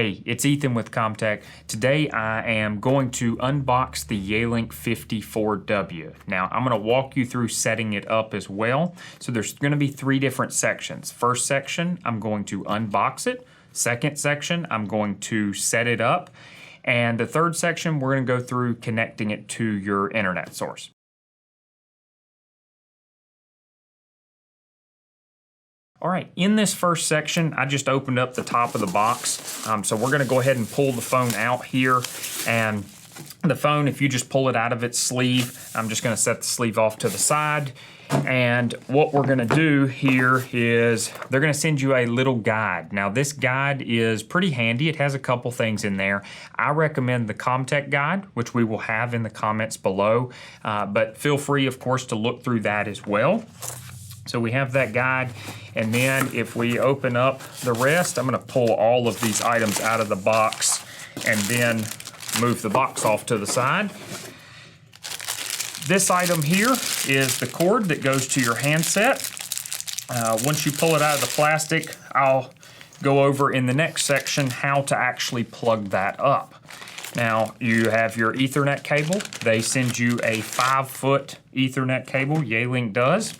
Hey, it's Ethan with ComTech. Today I am going to unbox the Yealink 54W. Now I'm going to walk you through setting it up as well. So there's going to be three different sections. First section, I'm going to unbox it. Second section, I'm going to set it up. And the third section, we're going to go through connecting it to your internet source. All right, in this first section, I just opened up the top of the box. So we're gonna go ahead and pull the phone out here. And the phone, if you just pull it out of its sleeve, I'm just gonna set the sleeve off to the side. And what we're gonna do here is they're gonna send you a little guide. Now this guide is pretty handy. It has a couple things in there. I recommend the ComTech guide, which we will have in the comments below. But feel free, of course, to look through that as well. So we have that guide, and then if we open up the rest, I'm going to pull all of these items out of the box and then move the box off to the side. This item here is the cord that goes to your handset. Once you pull it out of the plastic, I'll go over in the next section how to actually plug that up. Now, you have your Ethernet cable. They send you a 5-foot Ethernet cable, Yealink does.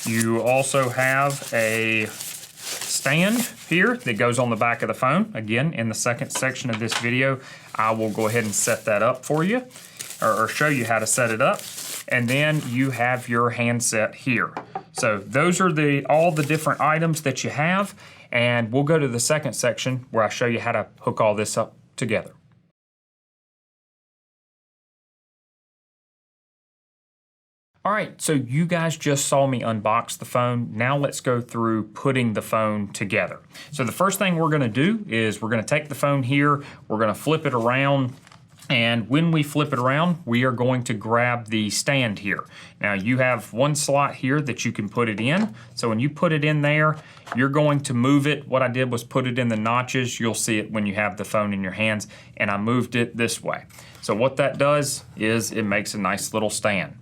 You also have a stand here that goes on the back of the phone. Again, in the second section of this video, I will go ahead and set that up for you, or show you how to set it up. And then you have your handset here. So those are all the different items that you have, and we'll go to the second section where I show you how to hook all this up together. All right, so you guys just saw me unbox the phone. Now let's go through putting the phone together. So the first thing we're gonna do is we're gonna take the phone here, we're gonna flip it around, and when we flip it around, we are going to grab the stand here. Now you have one slot here that you can put it in. So when you put it in there, you're going to move it. What I did was put it in the notches. You'll see it when you have the phone in your hands, and I moved it this way. So what that does is it makes a nice little stand.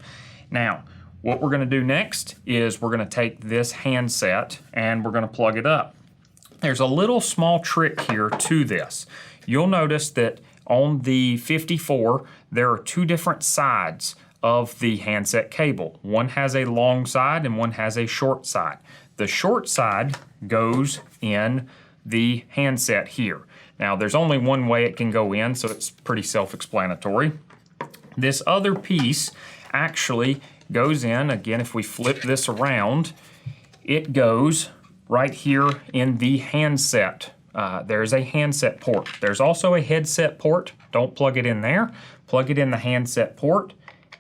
Now, what we're gonna do next is we're gonna take this handset and we're gonna plug it up. There's a little small trick here to this. You'll notice that on the 54, there are two different sides of the handset cable. One has a long side and one has a short side. The short side goes in the handset here. Now, there's only one way it can go in, so it's pretty self-explanatory. This other piece actually goes in, again, if we flip this around, it goes right here in the handset. There's a handset port. There's also a headset port. Don't plug it in there. Plug it in the handset port.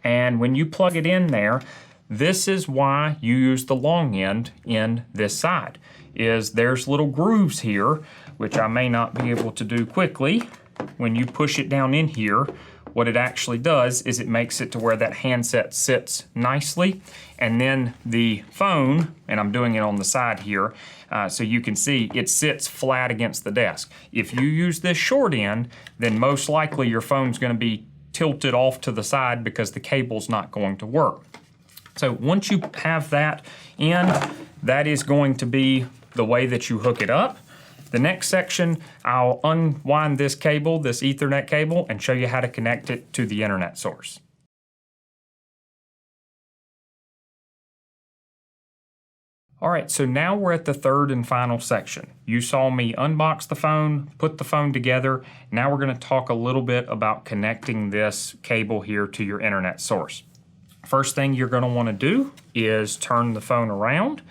And when you plug it in there, this is why you use the long end in this side. There's little grooves here, which I may not be able to do quickly. When you push it down in here, what it actually does is it makes it to where that handset sits nicely, and then the phone, and I'm doing it on the side here, so you can see it sits flat against the desk. If you use this short end, then most likely your phone's gonna be tilted off to the side because the cable's not going to work. So once you have that in, that is going to be the way that you hook it up. The next section, I'll unwind this cable, this Ethernet cable, and show you how to connect it to the internet source. All right, so now we're at the third and final section. You saw me unbox the phone, put the phone together. Now we're gonna talk a little bit about connecting this cable here to your internet source. First thing you're gonna wanna do is turn the phone around.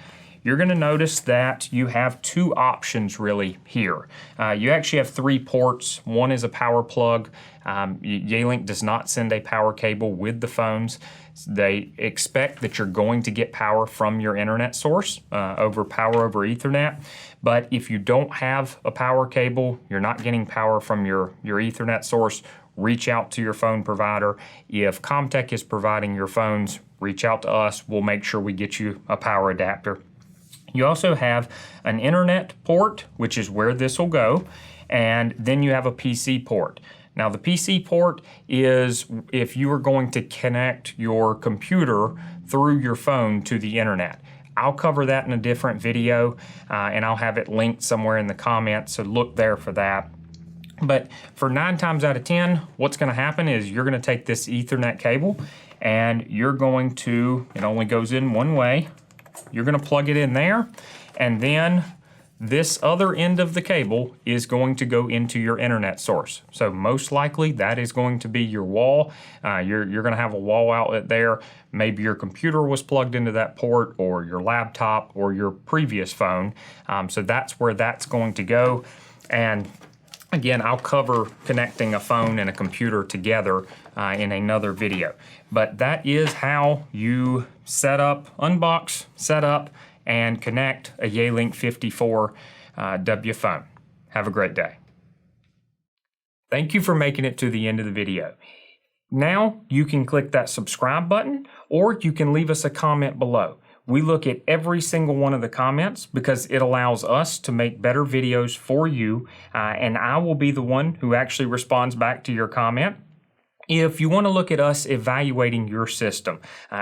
You're gonna notice that you have two options really here. You actually have 3 ports. One is a power plug. Yealink does not send a power cable with the phones. They expect that you're going to get power from your internet source over power over Ethernet. But if you don't have a power cable, you're not getting power from your Ethernet source, reach out to your phone provider. If ComTech is providing your phones, reach out to us. We'll make sure we get you a power adapter. You also have an internet port, which is where this will go, and then you have a PC port. Now the PC port is if you are going to connect your computer through your phone to the internet. I'll cover that in a different video, and I'll have it linked somewhere in the comments, so look there for that. But for 9 times out of 10, what's going to happen is you're going to take this Ethernet cable and you're going to, it only goes in one way, you're going to plug it in there, and then this other end of the cable is going to go into your internet source. So most likely that is going to be your wall. You're going to have a wall outlet there. Maybe your computer was plugged into that port, or your laptop, or your previous phone. So that's where that's going to go. And again, I'll cover connecting a phone and a computer together in another video. But that is how you set up, unbox, set up, and connect a Yealink 54W phone. Have a great day. Thank you for making it to the end of the video. Now you can click that subscribe button, or you can leave us a comment below. We look at every single one of the comments because it allows us to make better videos for you, and I will be the one who actually responds back to your comment. If you want to look at us evaluating your system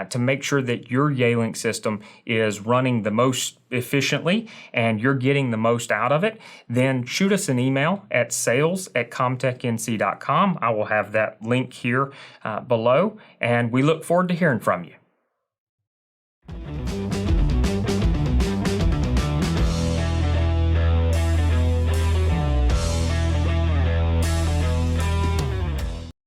to make sure that your Yealink system is running the most efficiently and you're getting the most out of it, then shoot us an email at sales@comtechnc.com. I will have that link here below, and we look forward to hearing from you.